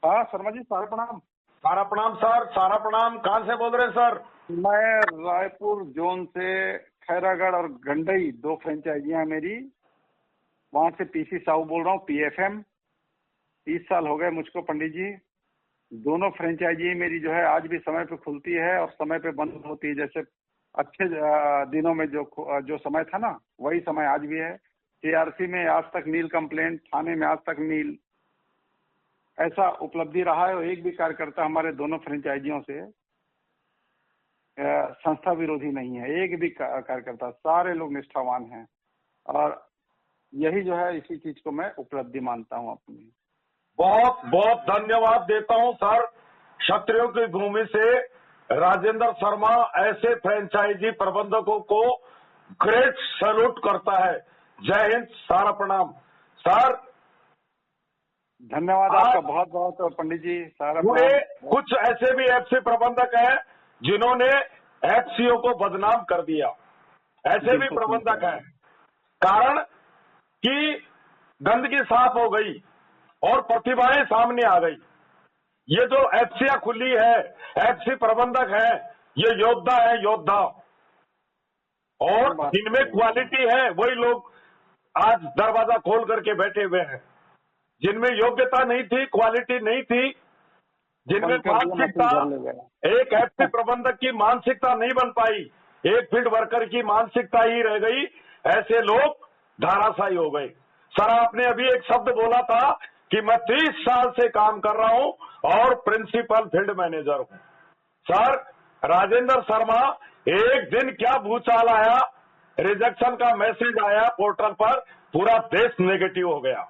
हाँ शर्मा जी, सारा प्रणाम। सारा प्रणाम सर, सारा प्रणाम। कहाँ से बोल रहे हैं सर? मैं रायपुर जोन से खैरागढ़ और गंडई, दो फ्रेंचाइजियां हैं मेरी। वहां से पीसी साहू बोल रहा हूँ, पीएफएम। 30 साल हो गए मुझको पंडित जी। दोनों फ्रेंचाइजी मेरी जो है आज भी समय पे खुलती है और समय पे बंद होती है। जैसे अच्छे दिनों में जो समय था ना, वही समय आज भी है। सीआरसी में आज तक नील कंप्लेंट, थाने में आज तक नील, ऐसा उपलब्धि रहा है। और एक भी कार्यकर्ता हमारे दोनों फ्रेंचाइजियों से संस्था विरोधी नहीं है। एक भी कार्यकर्ता, सारे लोग निष्ठावान हैं। और यही जो है, इसी चीज को मैं उपलब्धि मानता हूँ अपनी। बहुत बहुत धन्यवाद देता हूं सर। क्षत्रियों की भूमि से राजेंद्र शर्मा ऐसे फ्रेंचाइजी प्रबंधकों को ग्रेट सैल्यूट करता है। जय हिंद, सारा प्रणाम सर। धन्यवाद आपका बहुत बहुत पंडित जी, सारा पूरे प्रणाम। कुछ ऐसे भी एफसी प्रबंधक हैं जिन्होंने एफसीओ को बदनाम कर दिया। ऐसे भी प्रबंधक हैं। कारण कि गंदगी साफ हो गई और प्रतिभाएं सामने आ गई। ये जो एफसीआ खुली है, एफसी प्रबंधक है, ये योद्धा है, योद्धा। और जिनमें क्वालिटी है वही लोग आज दरवाजा खोल करके बैठे हुए हैं। जिनमें योग्यता नहीं थी, क्वालिटी नहीं थी, जिनमें मानसिकता, एक एफसी प्रबंधक की मानसिकता नहीं बन पाई, एक फील्ड वर्कर की मानसिकता ही रह गई, ऐसे लोग धाराशायी हो गए। सर आपने अभी एक शब्द बोला था कि मैं 30 साल से काम कर रहा हूं और प्रिंसिपल फील्ड मैनेजर हूं। सर राजेंद्र शर्मा, एक दिन क्या भूचाल आया, रिजेक्शन का मैसेज आया पोर्टल पर, पूरा देश नेगेटिव हो गया।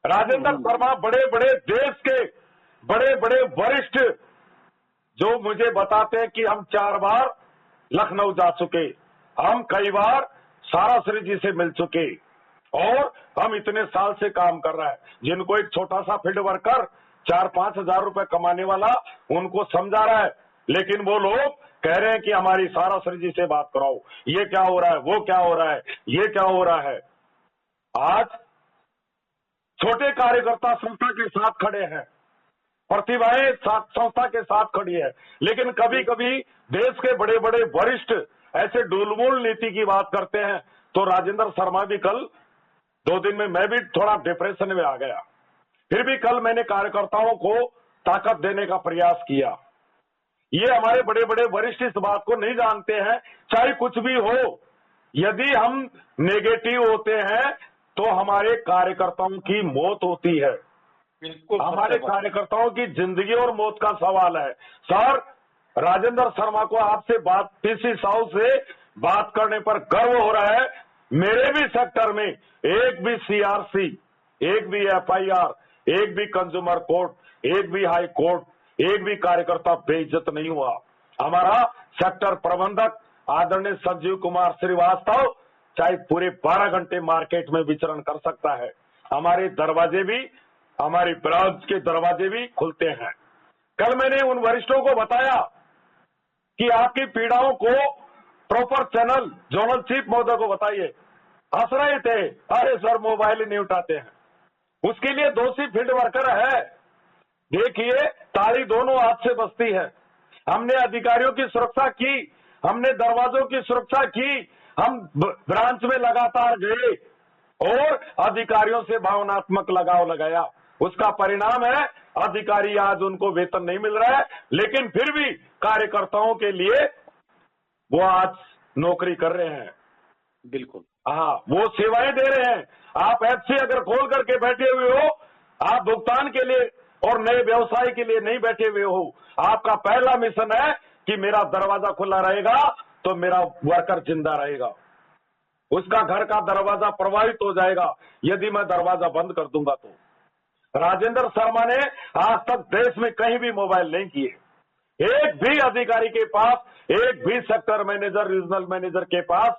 राजेंद्र शर्मा बड़े बड़े देश के बड़े बड़े वरिष्ठ जो मुझे बताते हैं कि हम 4 बार लखनऊ जा चुके, हम कई बार साराश्री जी से मिल चुके और हम इतने साल से काम कर रहे हैं। जिनको एक छोटा सा फील्ड वर्कर 4-5 हजार रुपए कमाने वाला उनको समझा रहा है, लेकिन वो लोग कह रहे हैं कि हमारी साराश्री जी से बात कराओ, ये क्या हो रहा है, वो क्या हो रहा है, ये क्या हो रहा है। आज छोटे कार्यकर्ता संस्था के साथ खड़े हैं, प्रतिभाएं संस्था के साथ खड़ी है, लेकिन कभी कभी देश के बड़े बड़े वरिष्ठ ऐसे डूलमूल नीति की बात करते हैं। तो राजेंद्र शर्मा भी कल 2 दिन में, मैं भी थोड़ा डिप्रेशन में आ गया। फिर भी कल मैंने कार्यकर्ताओं को ताकत देने का प्रयास किया। ये हमारे बड़े बड़े वरिष्ठ इस बात को नहीं जानते हैं, चाहे कुछ भी हो, यदि हम नेगेटिव होते हैं तो हमारे कार्यकर्ताओं की मौत होती है। हमारे कार्यकर्ताओं की जिंदगी और मौत का सवाल है। सर राजेंद्र शर्मा को आपसे बात, पीसी साहू से बात करने पर गर्व हो रहा है। मेरे भी सेक्टर में एक भी सीआरसी, एक भी एफआईआर, एक भी कंज्यूमर कोर्ट, एक भी हाई कोर्ट, एक भी कार्यकर्ता बेइज्जत नहीं हुआ। हमारा सेक्टर प्रबंधक आदरणीय संजीव कुमार श्रीवास्तव चाहे पूरे 12 घंटे मार्केट में विचरण कर सकता है। हमारे दरवाजे भी, हमारी ब्रांच के दरवाजे भी खुलते हैं। कल मैंने उन वरिष्ठों को बताया कि आपकी पीड़ाओं को प्रॉपर चैनल जोनल चीफ महोदय को बताइए। हंस रहे थे, अरे सर मोबाइल ही नहीं उठाते हैं। उसके लिए दोषी फील्ड वर्कर है। देखिए ताली दोनों हाथ से बजती है। हमने अधिकारियों की सुरक्षा की, हमने दरवाजों की सुरक्षा की, हम ब्रांच में लगातार गए और अधिकारियों से भावनात्मक लगाव लगाया। उसका परिणाम है अधिकारी आज उनको वेतन नहीं मिल रहा है, लेकिन फिर भी कार्यकर्ताओं के लिए वो आज नौकरी कर रहे हैं। बिल्कुल, हाँ, वो सेवाएं दे रहे हैं। आप एफसी अगर खोल करके बैठे हुए हो, आप भुगतान के लिए और नए व्यवसाय के लिए नहीं बैठे हुए हो। आपका पहला मिशन है कि मेरा दरवाजा खुला रहेगा तो मेरा वर्कर जिंदा रहेगा। उसका घर का दरवाजा प्रभावित हो जाएगा यदि मैं दरवाजा बंद कर दूंगा तो। राजेंद्र शर्मा ने आज तक देश में कहीं भी मोबाइल नहीं किए। एक भी अधिकारी के पास, एक भी सेक्टर मैनेजर, रीजनल मैनेजर के पास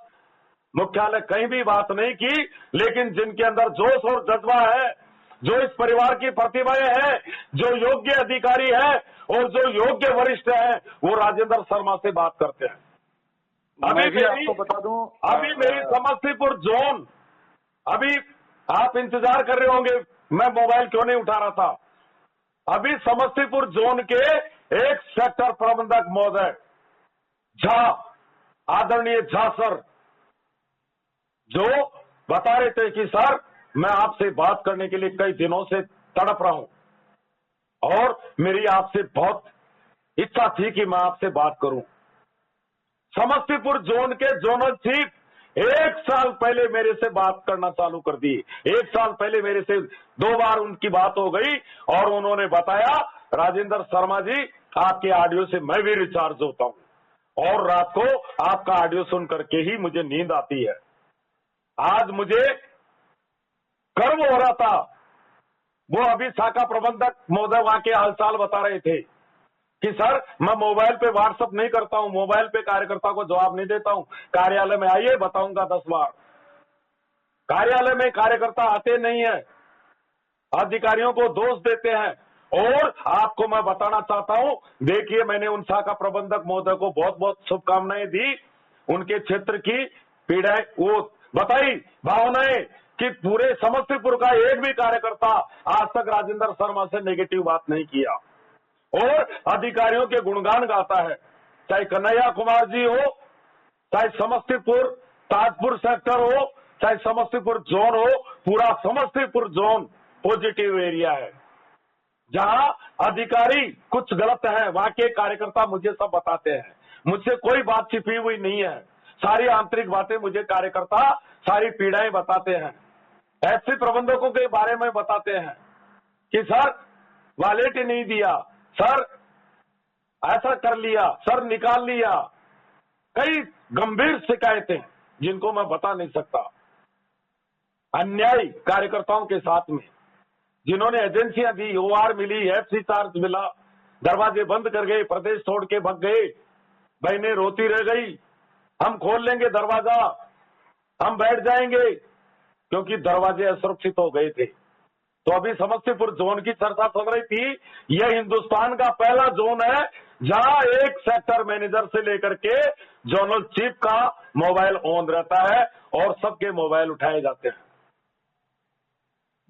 मुख्यालय कहीं भी बात नहीं की। लेकिन जिनके अंदर जोश और जज्बा है, जो इस परिवार की प्रतिभाएं हैं, जो योग्य अधिकारी है और जो योग्य वरिष्ठ है, वो राजेंद्र शर्मा से बात करते हैं। अभी भी आपको बता दूं, अभी मेरी समस्तीपुर जोन, अभी आप इंतजार कर रहे होंगे मैं मोबाइल क्यों नहीं उठा रहा था। अभी समस्तीपुर जोन के एक सेक्टर प्रबंधक महोदय झा, आदरणीय झा सर, जो बता रहे थे कि सर मैं आपसे बात करने के लिए कई दिनों से तड़प रहा हूं और मेरी आपसे बहुत इच्छा थी कि मैं आपसे बात करूं। समस्तीपुर जोन के जोनल चीफ 1 साल पहले मेरे से बात करना चालू कर दी। 1 साल पहले मेरे से 2 बार उनकी बात हो गई और उन्होंने बताया, राजेंद्र शर्मा जी आपके ऑडियो से मैं भी रिचार्ज होता हूं और रात को आपका ऑडियो सुन करके ही मुझे नींद आती है। आज मुझे गर्व हो रहा था, वो अभी शाखा प्रबंधक महोदय वहां के हालचाल बता रहे थे कि सर मैं मोबाइल पे व्हाट्सअप नहीं करता हूं, मोबाइल पे कार्यकर्ता को जवाब नहीं देता हूं, कार्यालय में आइए बताऊंगा 10 बार। कार्यालय में कार्यकर्ता आते नहीं है, अधिकारियों को दोष देते हैं। और आपको मैं बताना चाहता हूं, देखिए मैंने उन शाखा प्रबंधक महोदय को बहुत बहुत शुभकामनाएं दी, उनके क्षेत्र की पीड़ाएं वो बताई, भावनाएं, कि पूरे समस्तीपुर का एक भी कार्यकर्ता आज तक राजेंद्र शर्मा से नेगेटिव बात नहीं किया और अधिकारियों के गुणगान गाता है। चाहे कन्हैया कुमार जी हो, चाहे समस्तीपुर ताजपुर सेक्टर हो, चाहे समस्तीपुर जोन हो, पूरा समस्तीपुर जोन पॉजिटिव एरिया है। जहां अधिकारी कुछ गलत है वहां के कार्यकर्ता मुझे सब बताते हैं, मुझसे कोई बात छिपी हुई नहीं है, सारी आंतरिक बातें मुझे कार्यकर्ता सारी पीड़ाएं बताते हैं। एफसी प्रबंधकों के बारे में बताते हैं कि सर वॉलेट ही नहीं दिया, सर ऐसा कर लिया, सर निकाल लिया। कई गंभीर शिकायतें जिनको मैं बता नहीं सकता, अन्याय कार्यकर्ताओं के साथ में, जिन्होंने एजेंसियां दी, ओआर मिली, एफसी चार्ज मिला, दरवाजे बंद कर गए, प्रदेश छोड़ के भग गए, बहनें रोती रह गई, हम खोल लेंगे दरवाजा, हम बैठ जाएंगे, क्योंकि दरवाजे असुरक्षित हो गए थे। तो अभी समस्तीपुर जोन की चर्चा चल रही थी। यह हिंदुस्तान का पहला जोन है जहां एक सेक्टर मैनेजर से लेकर के जोनल चीफ का मोबाइल ऑन रहता है और सबके मोबाइल उठाए जाते हैं।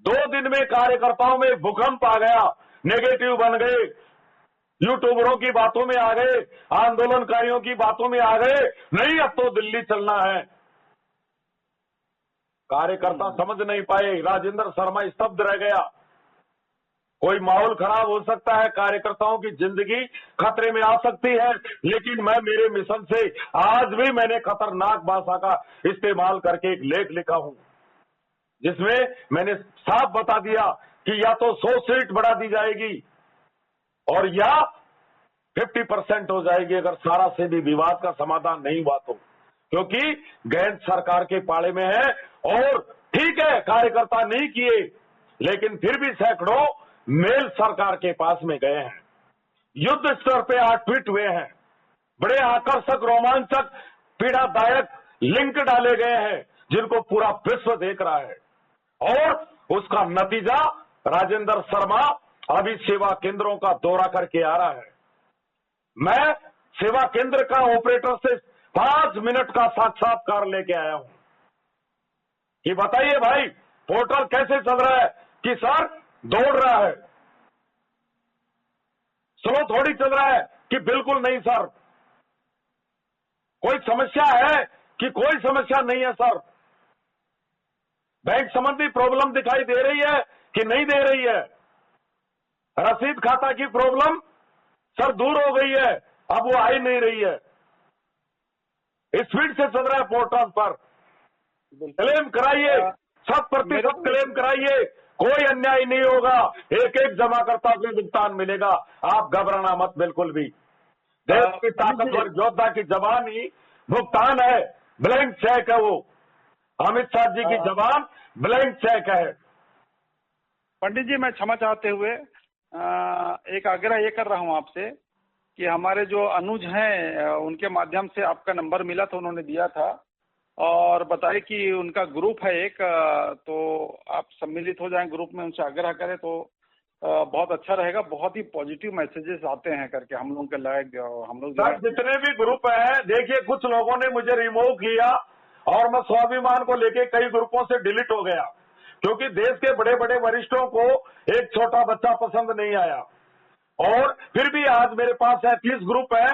2 दिन में कार्यकर्ताओं में भूकंप आ गया, नेगेटिव बन गए, यूट्यूबरों की बातों में आ गए, आंदोलनकारियों की बातों में आ गए, नहीं अब तो दिल्ली चलना है। कार्यकर्ता समझ नहीं पाए, राजेंद्र शर्मा स्तब्ध रह गया। कोई माहौल खराब हो सकता है, कार्यकर्ताओं की जिंदगी खतरे में आ सकती है, लेकिन मैं मेरे मिशन से आज भी मैंने खतरनाक भाषा का इस्तेमाल करके एक लेख लिखा हूं, जिसमें मैंने साफ बता दिया कि या तो 100 सीट बढ़ा दी जाएगी और या 50% हो जाएगी अगर सारा से भी विवाद का समाधान नहीं हुआ तो, क्योंकि गैंड सरकार के पाले में है। और ठीक है कार्यकर्ता नहीं किए, लेकिन फिर भी सैकड़ों मेल सरकार के पास में गए हैं, युद्ध स्तर पे 8 ट्वीट हुए हैं, बड़े आकर्षक रोमांचक पीड़ादायक लिंक डाले गए हैं जिनको पूरा विश्व देख रहा है। और उसका नतीजा राजेंद्र शर्मा अभी सेवा केंद्रों का दौरा करके आ रहा है। मैं सेवा केंद्र का ऑपरेटर से 5 मिनट का साक्षात्कार लेके आया हूं कि बताइए भाई पोर्टल कैसे चल रहा है, कि सर दौड़ रहा है, स्लो थोड़ी चल रहा है, कि बिल्कुल नहीं सर। कोई समस्या है कि कोई समस्या नहीं है सर। बैंक संबंधी प्रॉब्लम दिखाई दे रही है कि नहीं दे रही है। रसीद खाता की प्रॉब्लम सर दूर हो गई है, अब वो आ ही नहीं रही है। स्पीड से चल रहा है पोर्टल पर, क्लेम कराइए, 100% क्लेम कराइए, कोई अन्याय नहीं होगा, एक एक जमाकर्ता को भुगतान मिलेगा, आप घबराना मत बिल्कुल भी। देश की ताकतवर योद्धा की जवानी भुगतान है, ब्लैंक चेक है वो। अमित शाह जी की जवान ब्लैंक चेक है। पंडित जी मैं क्षमा चाहते हुए एक आग्रह ये कर रहा हूं आपसे कि हमारे जो अनुज हैं उनके माध्यम से आपका नंबर मिला था, उन्होंने दिया था और बताए कि उनका ग्रुप है एक, तो आप सम्मिलित हो जाएं ग्रुप में, उनसे आग्रह करें तो बहुत अच्छा रहेगा। बहुत ही पॉजिटिव मैसेजेस आते हैं करके हम लोग के लायक, हम लोग सर जितने भी ग्रुप हैं, देखिए कुछ लोगों ने मुझे रिमूव किया और मैं स्वाभिमान को लेके कई ग्रुपों से डिलीट हो गया। क्योंकि देश के बड़े बड़े वरिष्ठों को एक छोटा बच्चा पसंद नहीं आया। और फिर भी आज मेरे पास 37 ग्रुप है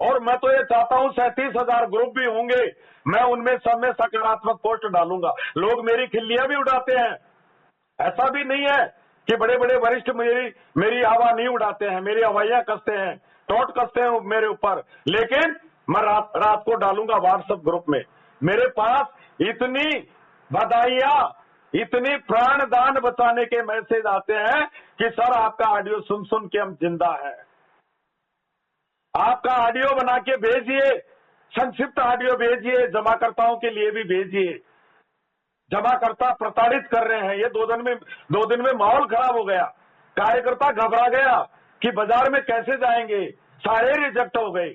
और मैं तो ये चाहता हूं 37,000 ग्रुप भी होंगे, मैं उनमें सब में सकारात्मक पोस्ट डालूंगा। लोग मेरी खिल्लियां भी उड़ाते हैं, ऐसा भी नहीं है कि बड़े बड़े वरिष्ठ मेरी हवा नहीं उड़ाते हैं, मेरी हवाइयां कसते हैं, टोट कसते हैं मेरे ऊपर, लेकिन मैं रात को डालूंगा व्हाट्सएप ग्रुप में। मेरे पास इतनी बधाइयां, इतनी प्राणदान बचाने के मैसेज आते हैं कि सर आपका ऑडियो सुन सुन के हम जिंदा है। आपका ऑडियो बना के भेजिए, संक्षिप्त ऑडियो भेजिए, जमाकर्ताओं के लिए भी भेजिए। जमाकर्ता प्रताड़ित कर रहे हैं। ये 2 दिन में माहौल खराब हो गया, कार्यकर्ता घबरा गया कि बाजार में कैसे जाएंगे, सारे रिजेक्ट हो गए।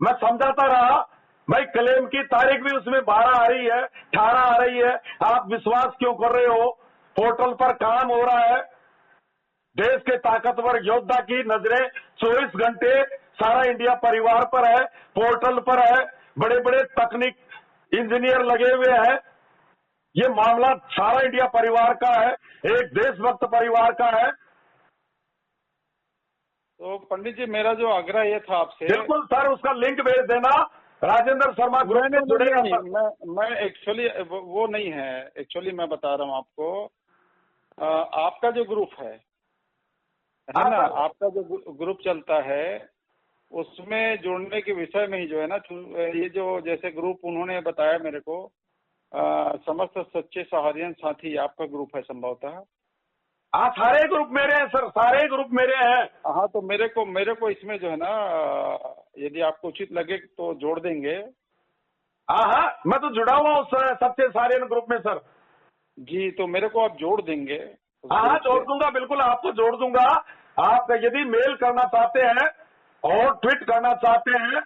मैं समझाता रहा भाई क्लेम की तारीख भी उसमें 12 आ रही है, 18 आ रही है, आप विश्वास क्यों कर रहे हो? पोर्टल पर काम हो रहा है, देश के ताकतवर योद्धा की नजरें 24 घंटे सारा इंडिया परिवार पर है, पोर्टल पर है, बड़े बड़े तकनीक इंजीनियर लगे हुए हैं। ये मामला सारा इंडिया परिवार का है, एक देशभक्त परिवार का है। तो पंडित जी मेरा जो आग्रह ये था आपसे, बिल्कुल सर, उसका लिंक भेज देना, राजेंद्र शर्मा ग्रुप में जुड़ेगा सर। मैं एक्चुअली वो नहीं है, एक्चुअली मैं बता रहा हूँ आपको, आपका जो ग्रुप है ना, आपका जो ग्रुप चलता है उसमें जुड़ने के विषय में ही जो है ना, ये जो जैसे ग्रुप उन्होंने बताया मेरे को, समस्त सच्चे सहारियन साथी आपका ग्रुप है संभवतः। हाँ, सारे ग्रुप मेरे हैं सर, सारे ग्रुप मेरे हैं। हाँ, तो मेरे को इसमें जो है ना, यदि आपको उचित लगे तो जोड़ देंगे। हाँ, मैं तो जुड़ा हुआ हूँ सच्चे सहारियन ग्रुप में सर जी। तो मेरे को आप जोड़ देंगे? हाँ, जोड़ दूंगा, बिल्कुल आपको जोड़ दूंगा। आप यदि मेल करना चाहते हैं और ट्वीट करना चाहते हैं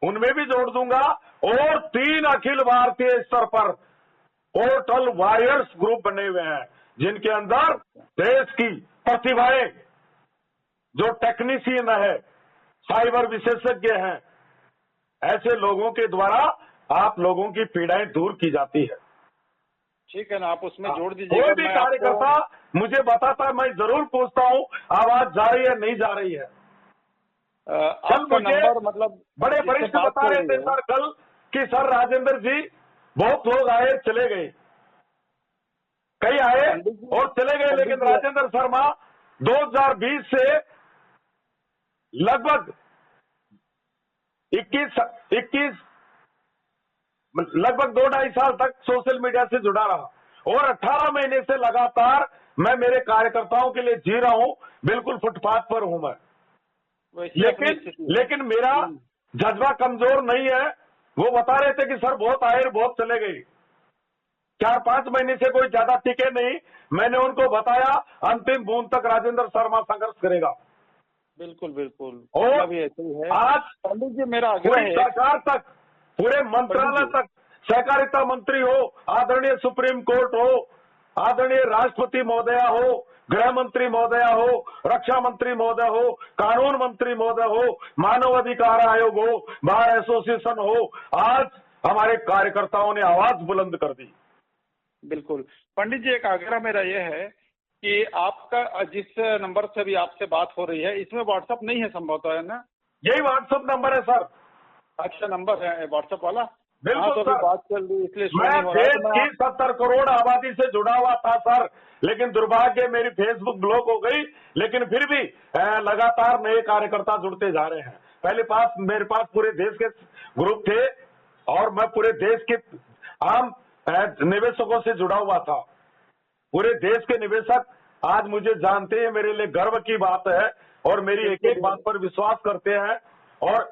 उनमें भी जोड़ दूंगा। और 3 अखिल भारतीय स्तर पर पोर्टल वॉरियर्स ग्रुप बने हुए हैं, जिनके अंदर देश की प्रतिभाएं, जो टेक्नीशियन है, साइबर विशेषज्ञ हैं, ऐसे लोगों के द्वारा आप लोगों की पीड़ाएं दूर की जाती है। ठीक है ना, आप उसमें जोड़ दीजिएगा। कोई भी कार्यकर्ता मुझे बताता, मैं जरूर पूछता हूँ आवाज जा रही है नहीं जा रही है। आपका नंबर मतलब बड़े वरिष्ठ बता रहे थे सर कल कि सर राजेंद्र जी बहुत लोग आए चले गए, कई आए और चले गए, लेकिन राजेंद्र शर्मा 2020 से लगभग 21 लगभग 2-2.5 साल तक सोशल मीडिया से जुड़ा रहा और 18 महीने से लगातार मैं मेरे कार्यकर्ताओं के लिए जी रहा हूं। बिल्कुल फुटपाथ पर हूं मैं, लेकिन मेरा जज्बा कमजोर नहीं है। वो बता रहे थे कि सर बहुत आए बहुत चले गए, 4-5 महीने से कोई ज्यादा टिके नहीं। मैंने उनको बताया अंतिम बूंद तक राजेंद्र शर्मा संघर्ष करेगा। बिल्कुल बिल्कुल, और है। आज पंडित जी मेरा पूरी सरकार तक, पूरे मंत्रालय तक, सहकारिता मंत्री हो, आदरणीय सुप्रीम कोर्ट हो, आदरणीय राष्ट्रपति महोदया हो, गृह मंत्री महोदया हो, रक्षा मंत्री महोदय हो, कानून मंत्री महोदय हो, मानव अधिकार आयोग हो, बार एसोसिएशन हो, आज हमारे कार्यकर्ताओं ने आवाज बुलंद कर दी। बिल्कुल पंडित जी, एक आग्रह मेरा यह है कि आपका जिस नंबर से भी आपसे बात हो रही है, इसमें व्हाट्सएप नहीं है संभवतः, है ना? यही व्हाट्सएप नंबर है सर। अच्छा, नंबर है व्हाट्सएप वाला? बिल्कुल तो सर, बात चल रही इसलिए मैं देश की 70 करोड़ आबादी से जुड़ा हुआ था सर, लेकिन दुर्भाग्य मेरी फेसबुक ब्लॉक हो गई, लेकिन फिर भी लगातार नए कार्यकर्ता जुड़ते जा रहे हैं। मेरे पास पूरे देश के ग्रुप थे और मैं पूरे देश के आम निवेशकों से जुड़ा हुआ था। पूरे देश के निवेशक आज मुझे जानते हैं, मेरे लिए गर्व की बात है और मेरी एक एक बात पर विश्वास करते हैं और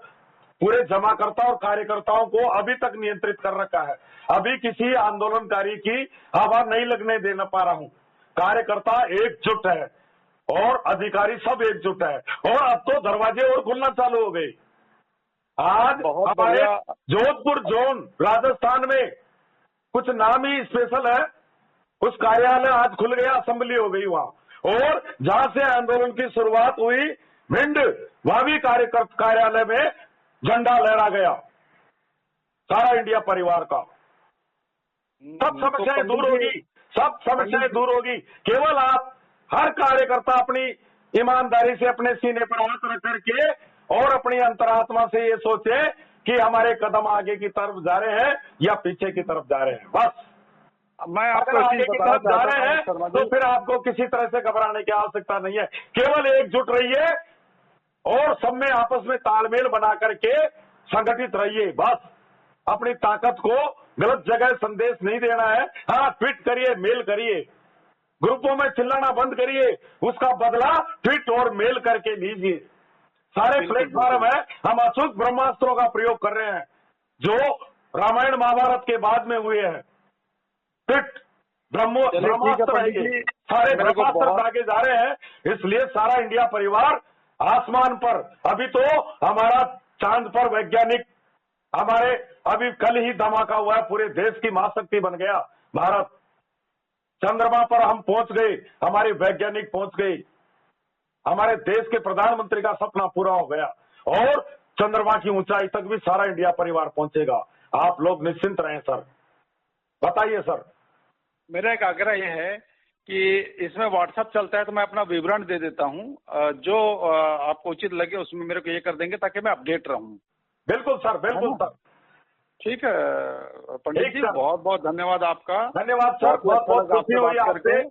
पूरे जमाकर्ता और कार्यकर्ताओं को अभी तक नियंत्रित कर रखा है। अभी किसी आंदोलनकारी की हवा नहीं लगने देना पा रहा हूं। कार्यकर्ता एकजुट है और अधिकारी सब एकजुट है और अब तो दरवाजे और खुलना चालू हो गए। आज हमारे जोधपुर जोन राजस्थान में कुछ नाम ही स्पेशल है, उस कार्यालय आज खुल गया, असेंबली हो गई वहां। और जहां से आंदोलन की शुरुआत हुई भिंड, वहां भी कार्यालय में झंडा लहरा गया सारा इंडिया परिवार का। सब समस्याएं दूर होगी, सब समस्याएं दूर होगी। केवल आप हर कार्यकर्ता अपनी ईमानदारी से अपने सीने पर हाथ रख करके और अपनी अंतरात्मा से ये सोचे कि हमारे कदम आगे की तरफ जा रहे हैं या पीछे की तरफ जा रहे हैं। बस मैं आपको आगे की तरफ जा रहे हैं तो फिर आपको किसी तरह से घबराने की आवश्यकता नहीं है। केवल एकजुट रहिए और सब में आपस में तालमेल बना करके संगठित रहिए। बस अपनी ताकत को गलत जगह संदेश नहीं देना है। हाँ, ट्वीट करिए, मेल करिए, ग्रुपों में चिल्लाना बंद करिए, उसका बदला ट्वीट और मेल करके लीजिए। सारे प्लेटफॉर्म है, हम अचूक ब्रह्मास्त्रों का प्रयोग कर रहे हैं जो रामायण महाभारत के बाद में हुए हैं। ट्वीट ब्रह्मास्त्र है, ये सारे ब्रह्मास्त्र दागे जा रहे हैं। इसलिए सारा इंडिया परिवार आसमान पर, अभी तो हमारा चांद पर वैज्ञानिक, हमारे अभी कल ही धमाका हुआ है, पूरे देश की महाशक्ति बन गया भारत। चंद्रमा पर हम पहुंच गए, हमारे वैज्ञानिक पहुंच गए, हमारे देश के प्रधानमंत्री का सपना पूरा हो गया और चंद्रमा की ऊंचाई तक भी सारा इंडिया परिवार पहुंचेगा। आप लोग निश्चिंत रहें सर। बताइए सर। मेरा एक आग्रह यह है कि इसमें व्हाट्सएप चलता है तो मैं अपना विवरण दे देता हूं, जो आपको उचित लगे उसमें मेरे को ये कर देंगे ताकि मैं अपडेट रहूं। बिल्कुल सर, बिल्कुल सर। ठीक है पंडित जी, बहुत बहुत धन्यवाद आपका। धन्यवाद सर, बहुत बहुत खुशी हुई आपसे।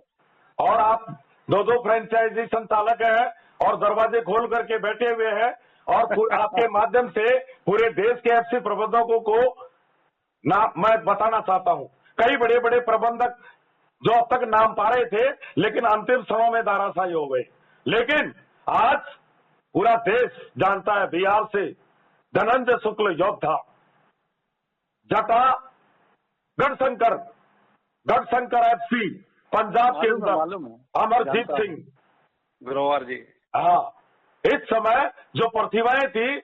और आप दो फ्रेंचाइजी संचालक हैं और दरवाजे खोल करके बैठे हुए हैं और आपके माध्यम से पूरे देश के एफसी प्रबंधकों को मैं बताना चाहता हूं, कई बड़े बड़े प्रबंधक जो अब तक नाम पा रहे थे लेकिन अंतिम समय में धाराशायी हो गए। लेकिन आज पूरा देश जानता है, बिहार से धनंजय शुक्ल योद्धा, जटा गढ़शंकर एफसी पंजाब के अंदर अमरजीत सिंह ग्रोवर जी, हाँ, इस समय जो प्रतिभाएं थी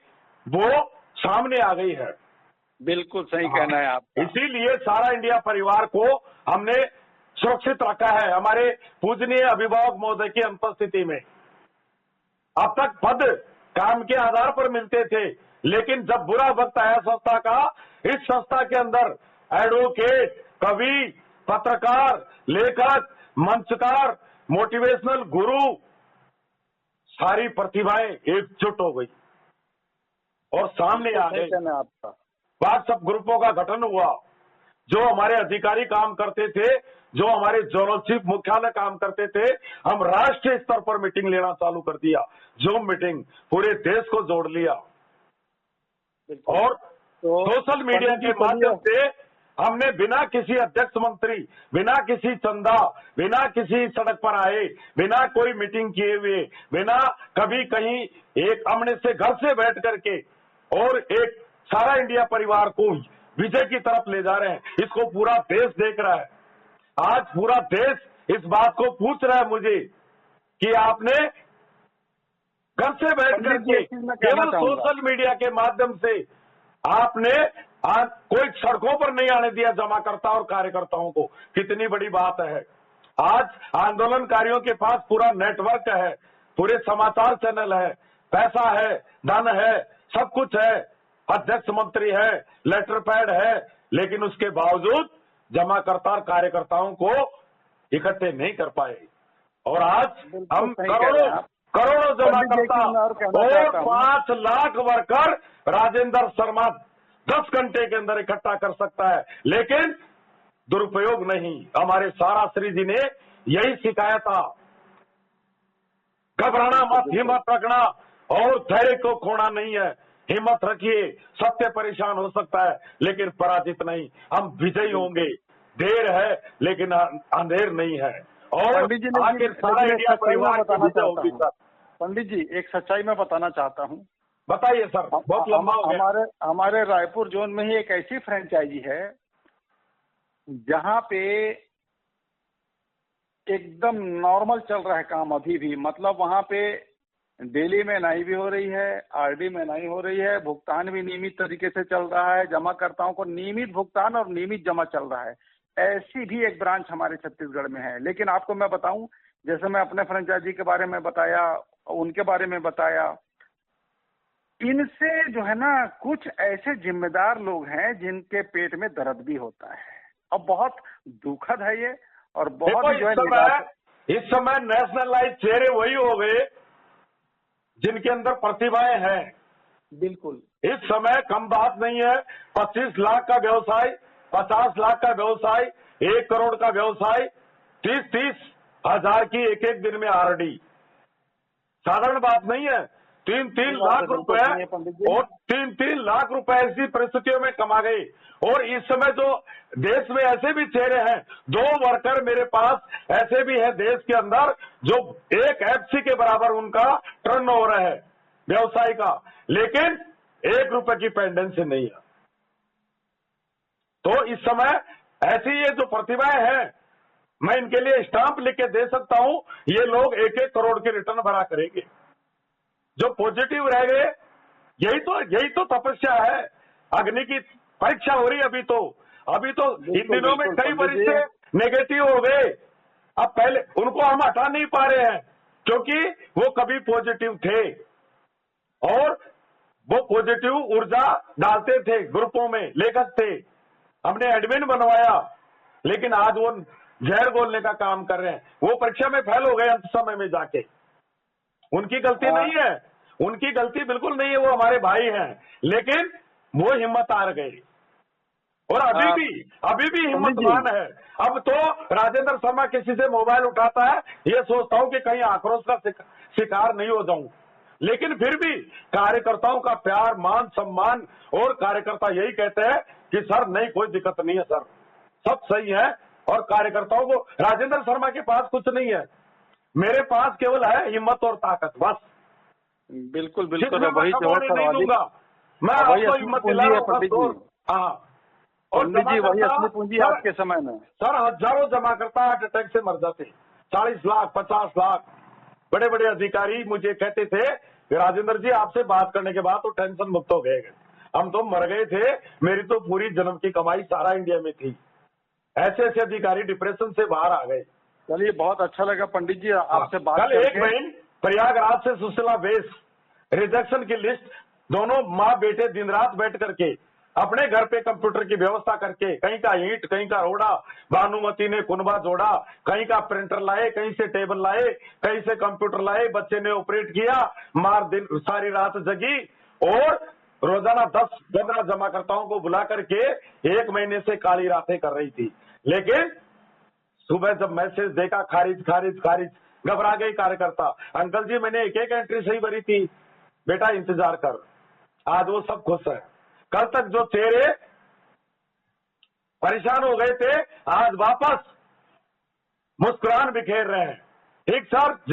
वो सामने आ गई है। बिल्कुल सही कहना है आप। इसीलिए सारा इंडिया परिवार को हमने सुरक्षित रखा है हमारे पूजनीय अभिभावक महोदय की अनुपस्थिति में। अब तक पद काम के आधार पर मिलते थे, लेकिन जब बुरा वक्त आया संस्था का, इस संस्था के अंदर एडवोकेट, कवि, पत्रकार, लेखक, मंचकार, मोटिवेशनल गुरु, सारी प्रतिभाएं एकजुट हो गई और सामने आ गए। व्हाट्सएप ग्रुपों का गठन हुआ, जो हमारे अधिकारी काम करते थे, जो हमारे जोनल चीफ मुख्यालय काम करते थे, हम राष्ट्रीय स्तर पर मीटिंग लेना चालू कर दिया। जूम मीटिंग, पूरे देश को जोड़ लिया और सोशल मीडिया के माध्यम से हमने बिना किसी अध्यक्ष मंत्री, बिना किसी चंदा, बिना किसी सड़क पर आए, बिना कोई मीटिंग किए हुए, बिना कभी कहीं एक अमने से घर से बैठ करके और एक सारा इंडिया परिवार को विजय की तरफ ले जा रहे हैं। इसको पूरा देश देख रहा है। आज पूरा देश इस बात को पूछ रहा है मुझे कि आपने घर से बैठ करके केवल सोशल मीडिया के माध्यम से आपने आज कोई सड़कों पर नहीं आने दिया जमाकर्ता और कार्यकर्ताओं को। कितनी बड़ी बात है। आज आंदोलनकारियों के पास पूरा नेटवर्क है, पूरे समाचार चैनल है, पैसा है, धन है, सब कुछ है, अध्यक्ष मंत्री है, लेटर पैड है, लेकिन उसके बावजूद जमाकर्ता और कार्यकर्ताओं को इकट्ठे नहीं कर पाए। और आज हम करोड़ों जमाकर्ता और 5 लाख वर्कर राजेंद्र शर्मा 10 घंटे के अंदर इकट्ठा कर सकता है, लेकिन दुरुपयोग नहीं। हमारे सारा श्री जी ने यही सिखाया था, घबराना मत, हिम्मत रखना और धैर्य को खोना नहीं है। हिम्मत रखिए, सत्य परेशान हो सकता है लेकिन पराजित नहीं, हम विजयी होंगे। देर है लेकिन अंधेर नहीं है और आखिर सारा इंडिया परिवार की विजय होगी। सर पंडित जी, एक सच्चाई मैं बताना चाहता हूँ। बताइए सर, बहुत लंबा हो गया। हमारे रायपुर जोन में ही एक ऐसी फ्रेंचाइजी है जहाँ पे एकदम नॉर्मल चल रहा है काम अभी भी। मतलब वहाँ पे डेली में नहीं भी हो रही है, आरडी में नहीं हो रही है, भुगतान भी नियमित तरीके से चल रहा है, जमाकर्ताओं को नियमित भुगतान और नियमित जमा चल रहा है। ऐसी भी एक ब्रांच हमारे छत्तीसगढ़ में है। लेकिन आपको मैं बताऊं, जैसे मैं अपने फ्रेंचाइजी के बारे में बताया, उनके बारे में बताया, इनसे जो है ना कुछ ऐसे जिम्मेदार लोग हैं जिनके पेट में दर्द भी होता है। अब बहुत दुखद है ये, और बहुत देखो, जो है इस समय नेशनलाइज चेहरे वही हो गए जिनके अंदर प्रतिभाएं हैं। बिल्कुल। इस समय कम बात नहीं है, 25 लाख का व्यवसाय, 50 लाख का व्यवसाय, 1 करोड़ का व्यवसाय, 30-30 हजार की एक एक दिन में आरडी, साधारण बात नहीं है। 3-3 लाख रुपए और 3-3 लाख रुपए ऐसी परिस्थितियों में कमा गए। और इस समय जो देश में ऐसे भी चेहरे हैं, 2 वर्कर मेरे पास ऐसे भी हैं देश के अंदर जो 1 एफसी के बराबर उनका टर्नओवर है व्यवसाय का, लेकिन 1 रुपए की पेंडेंसी नहीं है। तो इस समय ऐसी ये जो प्रतिभाएं हैं, मैं इनके लिए स्टाम्प लिख के दे सकता हूं, ये लोग 1-1 करोड़ के रिटर्न भरा करेंगे। जो पॉजिटिव रह गए, यही तो तपस्या है। अग्नि की परीक्षा हो रही है अभी तो इन दिनों में कई वरिष्ठ नेगेटिव हो गए। अब पहले उनको हम हटा नहीं पा रहे हैं क्योंकि वो कभी पॉजिटिव थे और वो पॉजिटिव ऊर्जा डालते थे, ग्रुपों में लेखक थे, हमने एडमिन बनवाया, लेकिन आज वो जहर घोलने का काम कर रहे हैं। वो परीक्षा में फेल हो गए अंत समय में जाके। उनकी गलती नहीं है, उनकी गलती बिल्कुल नहीं है, वो हमारे भाई हैं, लेकिन वो हिम्मत हार गए और अभी भी हिम्मतवान है। अब तो राजेंद्र शर्मा किसी से मोबाइल उठाता है, ये सोचता हूं कि कहीं आक्रोश का शिकार नहीं हो जाऊं, लेकिन फिर भी कार्यकर्ताओं का प्यार, मान, सम्मान, और कार्यकर्ता यही कहते हैं कि सर नहीं, कोई दिक्कत नहीं है सर, सब सही है। और कार्यकर्ताओं को, राजेंद्र शर्मा के पास कुछ नहीं है, मेरे पास केवल है हिम्मत और ताकत, बस। बिल्कुल बिल्कुल। वही नहीं दूंगा मैं, आपको हिम्मत दिला रहा हूँ। हाँ, और जी वही असली पूंजी आज के समय में। सर हजारों जमा करता हार्ट अटैक से मर जाते, 40 लाख 50 लाख। बड़े बड़े अधिकारी मुझे कहते थे कि राजेंद्र जी आपसे बात करने के बाद तो टेंशन मुक्त हो गए, हम तो मर गए थे, मेरी तो पूरी जन्म की कमाई सारा इंडिया में थी। ऐसे ऐसे अधिकारी डिप्रेशन से बाहर आ गए। चलिए, बहुत अच्छा लगा पंडित जी आपसे बात कल एक बहन प्रयागराज से सुशीला बेस रिजेक्शन की लिस्ट, दोनों माँ बेटे दिन रात बैठ करके अपने घर पे कंप्यूटर की व्यवस्था करके, कहीं का ईंट कहीं का रोड़ा, भानुमति ने कुनबा जोड़ा, कहीं का प्रिंटर लाए, कहीं से टेबल लाए, कहीं से कंप्यूटर लाए, बच्चे ने ऑपरेट किया, मार दिन सारी रात जगी और रोजाना 10-15 जमाकर्ताओं को बुला करके 1 महीने से काली रातें कर रही थी। लेकिन सुबह जब मैसेज देखा, खारिज खारिज खारिज, घबरा गई कार्यकर्ता। अंकल जी मैंने एक एंट्री सही भरी थी, बेटा इंतजार कर। आज वो सब खुश है। कल तक जो चेहरे परेशान हो गए थे, आज वापस मुस्कुराहट बिखेर रहे हैं। ठीक सर।